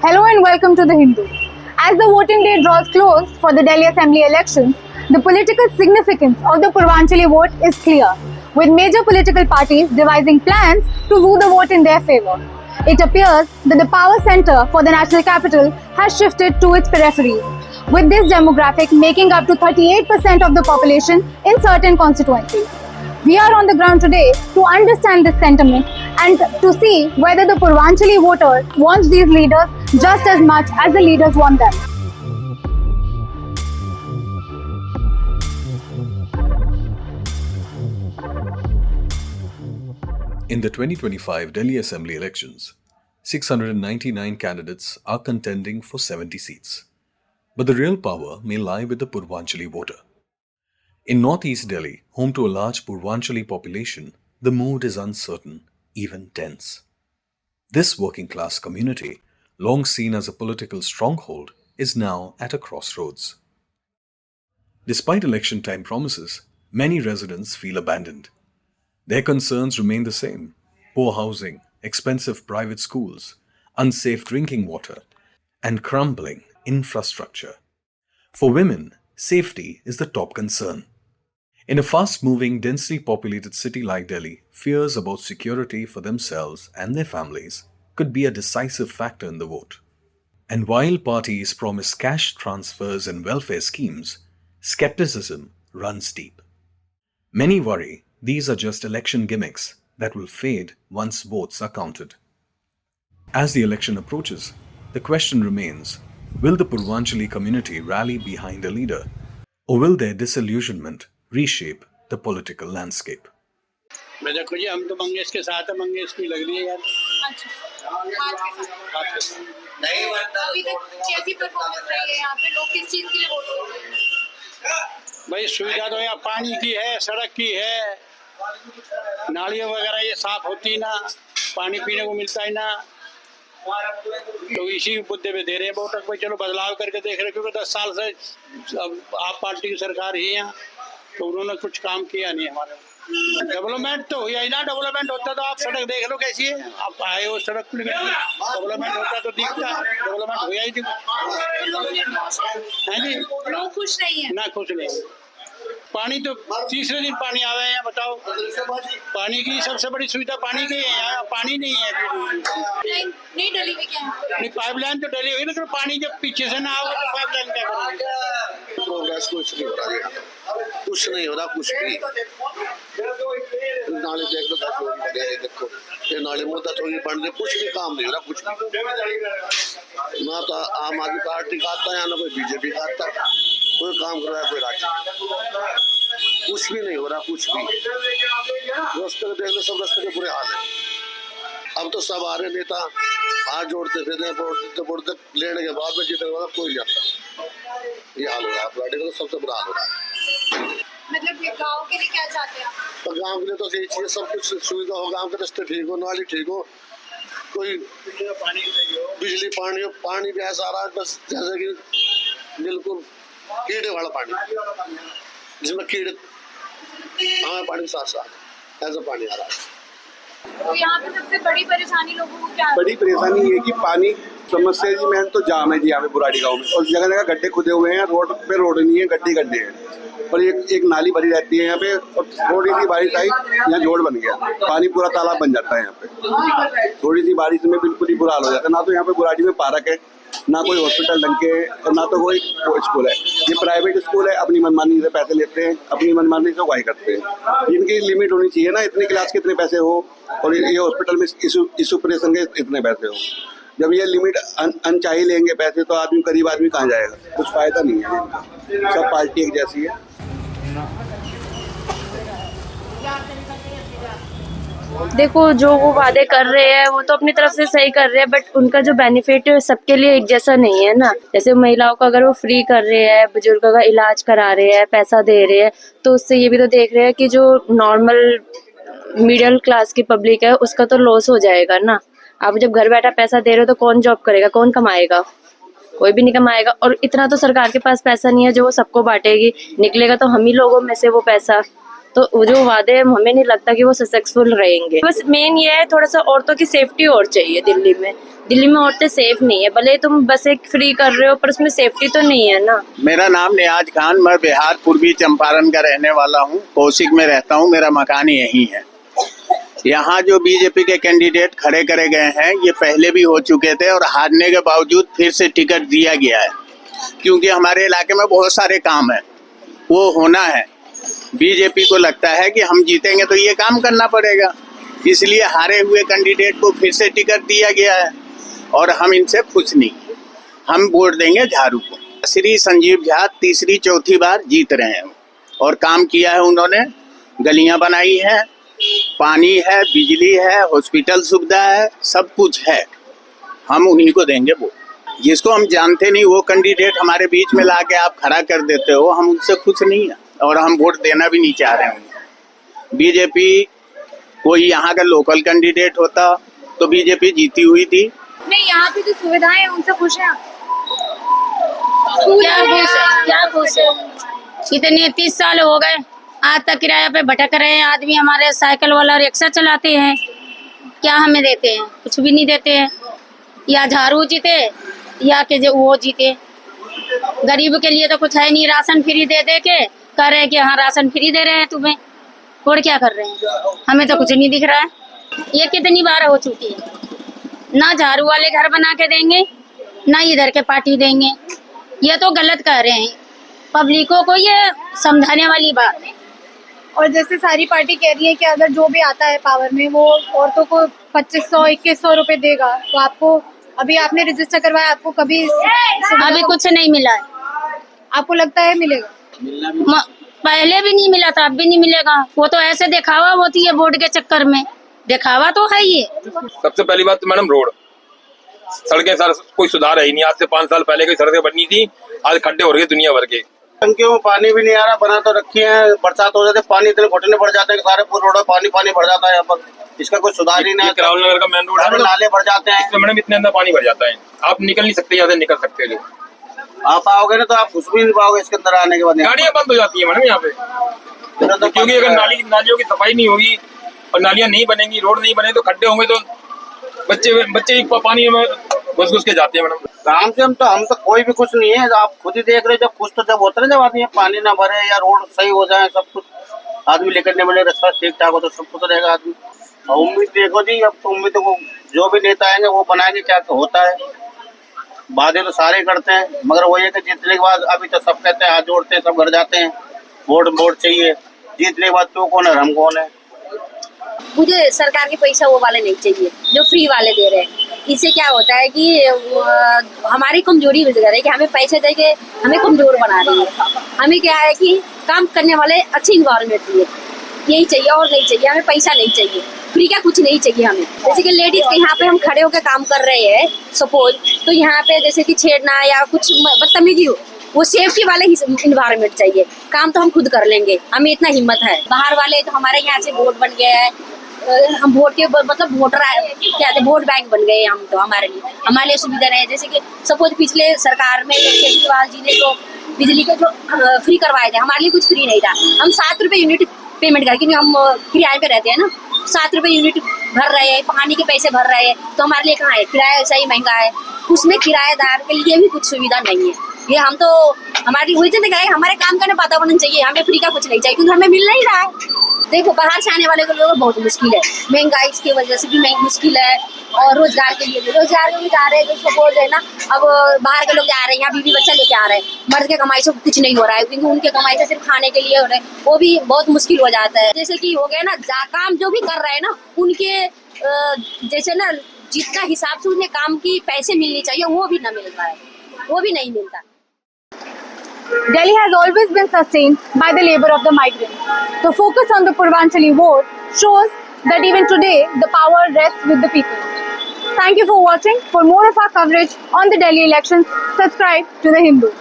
Hello and welcome to The Hindu. As the voting day draws close for the Delhi Assembly elections, the political significance of the Purvanchali vote is clear, with major political parties devising plans to woo the vote in their favor. It appears that the power center for the national capital has shifted to its peripheries, with this demographic making up to 38% of the population in certain constituencies. We are on the ground today to understand this sentiment and to see whether the Purvanchali voter wants these leaders just as much as the leaders want them. In the 2025 Delhi Assembly elections, 699 candidates are contending for 70 seats. But the real power may lie with the Purvanchali voter. In northeast Delhi, home to a large Purvanchali population, the mood is uncertain, even tense. This working class community, long seen as a political stronghold, is now at a crossroads. Despite election time promises, many residents feel abandoned. Their concerns remain the same: poor housing, expensive private schools, unsafe drinking water, and crumbling infrastructure. For women, safety is the top concern. In a fast-moving, densely populated city like Delhi, fears about security for themselves and their families could be a decisive factor in the vote. And while parties promise cash transfers and welfare schemes, skepticism runs deep. Many worry these are just election gimmicks that will fade once votes are counted. As the election approaches, the question remains: will the Purvanchali community rally behind a leader, or will their disillusionment reshape the political landscape? मैं देखो जी, हम तो मंगेश के साथ है, मंगेश की लग रही है यार। अच्छा, हाथ के साथ। नहीं बनता। अभी तक कैसी परफॉर्मेंस रही है यहाँ पे? लोग किस चीज के लिए वोट कर रहे हैं? भाई सुविधा तो यहाँ पानी की है, सड़क की है, नालियाँ वगैरह ये साफ होती ना, पानी पीने को मिलता ही ना, तो इसी मुद्दे पे दे रहे हैं वोट। भाई चलो बदलाव करके देख रहे, क्योंकि 10 साल से अब आप पार्टी की सरकार ही है, तो उन्होंने कुछ काम किया नहीं हमारे। डेवलपमेंट तो हुआ ही ना, डेवलपमेंट होता तो आप सड़क देख लो कैसी है, आप आए हो सड़क पर, डेवलपमेंट होता तो दिखता, डेवलपमेंट हुआ ही नहीं है जी। लोग खुश नहीं है ना, खुश नहीं। पानी तो तीसरे दिन पानी आवे हैं, बताओ। पानी की सबसे बड़ी सुविधा पानी की है, यहाँ पानी नहीं है। नहीं डली हुई क्या है? नहीं, पाइपलाइन तो डली हुई, लेकिन पानी जब पीछे से ना आओ तो पाइपलाइन क्या करोगे? प्रोग्रेस कुछ नहीं हो रहा, कुछ नहीं हो रहा, कुछ भी। नाले देख लो, 10 रोड बने हैं, देखो ये नाले में 10 रोड बन रहे, कुछ भी काम नहीं हो रहा, कुछ भी। ना तो आम आदमी पार्टी का आता है, ना कोई बीजेपी का आता है, कोई काम कर रहा है, कोई राज्य, कुछ भी नहीं हो रहा, कुछ भी। रास्ते देख लो, सब रास्ते के बुरे हाल है। अब तो सब आ रहे नेता हाथ जोड़ते फिर बोलते लेने के बाद में जीतने के बाद कोई नहीं आता। ये हाल हो रहा है, पार्टी का तो सबसे बुरा हाल हो रहा है। मतलब गाँव के लिए क्या चाहते हैं आप? तो गांव के लिए तो यही चीज़, सब कुछ सुविधा हो, गांव के रास्ते ठीक हो, नाली ठीक हो, कोई बिजली पानी हो, पानी भी ऐसा आ रहा है बस जैसे कि बिल्कुल कीड़े वाला पानी, जिसमें कीड़े हमारे पानी के साथ साथ ऐसा पानी आ रहा है। तो यहाँ पे सबसे बड़ी परेशानी लोगों को क्या है? बड़ी परेशानी ये कि पानी समस्या जी, मेन तो जाम है जी यहाँ पे बुराड़ी गांव में, और जगह जगह गड्ढे खुदे हुए हैं, रोड पे रोड नहीं है, गड्ढे हैं, और एक नाली भरी रहती है यहाँ पे, और थोड़ी सी बारिश आई यहाँ जोड़ बन गया, पानी पूरा तालाब बन जाता है यहाँ पे। थोड़ी सी बारिश में बिल्कुल ही बुरा हाल हो जाता है। ना तो यहाँ पे बुराड़ी में पार्क है, ना कोई हॉस्पिटल ढंग के, और ना तो कोई स्कूल है। ये प्राइवेट स्कूल है, अपनी मनमानी से पैसे लेते हैं, अपनी मनमानी से उगाई करते हैं। इनकी लिमिट होनी चाहिए ना, इतनी क्लास के इतने पैसे हो, और ये हॉस्पिटल में इस ऑपरेशन के इतने पैसे हो। जब ये लिमिट अनचाही लेंगे पैसे, तो आदमी, गरीब आदमी कहाँ जाएगा? कुछ फायदा नहीं है। सब पार्टी एक जैसी है। देखो, जो वो वादे कर रहे हैं वो तो अपनी तरफ से सही कर रहे हैं, बट उनका जो बेनिफिट सबके लिए एक जैसा नहीं है ना। जैसे महिलाओं का अगर वो फ्री कर रहे हैं, बुजुर्गों का इलाज करा रहे हैं, पैसा दे रहे हैं, तो उससे ये भी तो देख रहे हैं कि जो नॉर्मल मिडिल क्लास की पब्लिक है उसका तो लॉस हो जाएगा ना। आप जब घर बैठा पैसा दे रहे हो तो कौन जॉब करेगा, कौन कमाएगा? कोई भी नहीं कमाएगा। और इतना तो सरकार के पास पैसा नहीं है जो वो सबको बांटेगी, निकलेगा तो हम ही लोगों में से वो पैसा। तो वो जो वादे हमें नहीं लगता कि वो सक्सेसफुल रहेंगे। बस मेन ये है थोड़ा सा औरतों की सेफ्टी और चाहिए दिल्ली में। दिल्ली में औरतें सेफ नहीं है, भले तुम बस एक फ्री कर रहे हो पर उसमें सेफ्टी तो नहीं है ना। मेरा नाम नियाज खान, मैं बिहार पूर्वी चंपारण का रहने वाला हूँ, कौशिक में रहता हूँ, मेरा मकान यही है। यहाँ जो बीजेपी के कैंडिडेट खड़े करे गए हैं ये पहले भी हो चुके थे और हारने के बावजूद फिर से टिकट दिया गया है, क्योंकि हमारे इलाके में बहुत सारे काम है, वो होना है। बीजेपी को लगता है कि हम जीतेंगे तो ये काम करना पड़ेगा, इसलिए हारे हुए कैंडिडेट को फिर से टिकट दिया गया है और हम इनसे खुश नहीं, हम वोट देंगे झाड़ू को। श्री संजीव झा तीसरी चौथी बार जीत रहे हैं और काम किया है उन्होंने, गलियां बनाई है, पानी है, बिजली है, हॉस्पिटल सुविधा है, सब कुछ है। हम उन्हीं को देंगे वोट। जिसको हम जानते नहीं वो कैंडिडेट हमारे बीच में लाके आप खड़ा कर देते हो, हम उनसे खुश नहीं है और हम वोट देना भी नहीं चाह रहे हैं। बीजेपी कोई यहाँ का लोकल कैंडिडेट होता तो बीजेपी जीती हुई थी। नहीं, यहाँ पे जो सुविधाएं हैं उनसे खुश हैं आप? क्या खुश है? इतने 30 साल हो गए, आज तक किराया पे भटक रहे हैं आदमी। हमारे साइकिल वाला रिक्शा चलाते हैं, क्या हमें देते हैं? कुछ भी नहीं देते हैं। या झाड़ू जीते या कि जो वो जीते। गरीब के लिए तो कुछ है नहीं, राशन फ्री दे दे के कह रहे हैं कि हाँ राशन फ्री दे रहे हैं तुम्हें, और क्या कर रहे हैं? हमें तो कुछ नहीं दिख रहा है। ये कितनी बार हो चुकी है, ना झाड़ू वाले घर बना के देंगे ना इधर के पार्टी देंगे। ये तो गलत कह रहे हैं, पब्लिकों को ये समझाने वाली बात है। और जैसे सारी पार्टी कह रही है कि अगर जो भी आता है पावर में वो औरतों को 2500-2100 रुपए देगा, तो आपको अभी आपने रजिस्टर करवाया, आपको कभी अभी कुछ नहीं मिला है। आपको लगता है मिलेगा? पहले भी नहीं मिला था, अब भी नहीं मिलेगा। वो तो ऐसे दिखावा होती है वोट के चक्कर में, दिखावा तो है ये। सबसे पहली बात तो मैडम रोड, सड़कें सर कोई सुधार है ही नहीं। आज से 5 साल पहले कोई सड़कें बननी थी, आज खड्डे हो रहे हैं दुनिया भर के। टंकियों में पानी भी नहीं आ रहा, बना तो रखी है, बरसात हो जाते पानी इतने घुटने भर जाते हैं, सारे पूरे रोड पानी भर जाता है यहाँ पर। इसका कोई सुधार ही नहीं है। राहुल नगर का मेन रोड है, नाले भर जाते हैं, इसमें मैडम इतने अंदर पानी भर जाता है, आप निकल नहीं सकते, यहाँ से निकल सकते हैं लोग। आप आओगे ना तो आप घुस भी नहीं पाओगे इसके अंदर आने के बाद। गाड़ियाँ बंद हो जाती है मैडम यहाँ पे, क्योंकि अगर नालियों की सफाई नहीं होगी और नालियाँ नहीं बनेंगी, रोड नहीं बने तो खड्डे होंगे तो बच्चे पानी में घुस के जाते हैं मैडम। काम से हम तो कोई भी खुश नहीं है। आप खुद ही देख रहे हैं, जब खुश तो जब होता है जब आदमी पानी ना भरे या रोड सही हो जाए, सब कुछ आदमी लेकर नहीं मिले, रास्ता ठीक ठाक हो तो सब कुछ रहेगा आदमी। और उम्मीद देखो जी, अब तो उम्मीद को जो भी नेता आएंगे वो बनाएंगे, क्या होता है। वादे तो सारे करते हैं, मगर वो ये कि जीतने के बाद अभी तो सब कहते हैं, हाथ जोड़ते हैं, सब घर जाते हैं, वोट चाहिए। जीतने के बाद तो कौन है, हम कौन है। मुझे सरकार के पैसा वो वाले नहीं चाहिए जो फ्री वाले दे रहे हैं। इससे क्या होता है कि हमारी कमजोरी बन रही है कि हमें पैसे देके हमें कमजोर बना रही है। हमें क्या है कि काम करने वाले अच्छे इन्वायरमेंट चाहिए, यही चाहिए और नहीं चाहिए। हमें पैसा नहीं चाहिए, फ्री का कुछ नहीं चाहिए हमें। जैसे कि लेडीज के यहाँ पे हम खड़े होकर काम कर रहे हैं सपोज, तो यहाँ पे जैसे कि छेड़ना या कुछ बदतमीजी हो, वो सेफ्टी वाले ही इन्वायरमेंट चाहिए। काम तो हम खुद कर लेंगे, हमें इतना हिम्मत है। बाहर वाले तो हमारे यहाँ से वोट बन गया है, हम वोट के मतलब वोटर क्या थे, वोट बैंक बन गए हम तो। हमारे लिए सुविधा रहे। जैसे कि सपोज पिछले सरकार में केजरीवाल जी ने जो बिजली के जो फ्री करवाए थे, हमारे लिए कुछ फ्री नहीं था। हम 7 रुपए यूनिट पेमेंट कर, क्योंकि हम किराए पे रहते हैं ना, 7 रुपए यूनिट भर रहे हैं, पानी के पैसे भर रहे हैं, तो हमारे लिए कहाँ है, किराया ऐसा ही महंगा है। उसमें किराएदार के लिए भी कुछ सुविधा नहीं है। ये हम तो हमारी वही चीज़ है, हमारे काम करने वातावरण चाहिए, हमें फ्री का कुछ नहीं चाहिए, क्योंकि हमें मिल नहीं रहा है। देखो बाहर से आने वाले को लोगों को बहुत मुश्किल है, महंगाई की वजह से भी मुश्किल है, और रोजगार के लिए भी, रोजगार के भी जा रहे हैं। जो सपोज है ना, अब बाहर के लोग जा रहे हैं, यहाँ बीवी बच्चा लेके आ रहे हैं, मर्द के कमाई से कुछ नहीं हो रहा है, क्योंकि उनके कमाई से सिर्फ खाने के लिए हो रहे हैं, वो भी बहुत मुश्किल हो जाता है। जैसे कि हो गया ना, काम जो भी कर रहे हैं ना, उनके जैसे ना जितना हिसाब से उन्हें काम की पैसे मिलनी चाहिए वो भी ना मिल रहा है, वो भी नहीं मिलता। Delhi has always been sustained by the labor of the migrants. The focus on the Purvanchali vote shows that even today the power rests with the people. Thank you for watching. For more of our coverage on the Delhi elections, subscribe to The Hindu.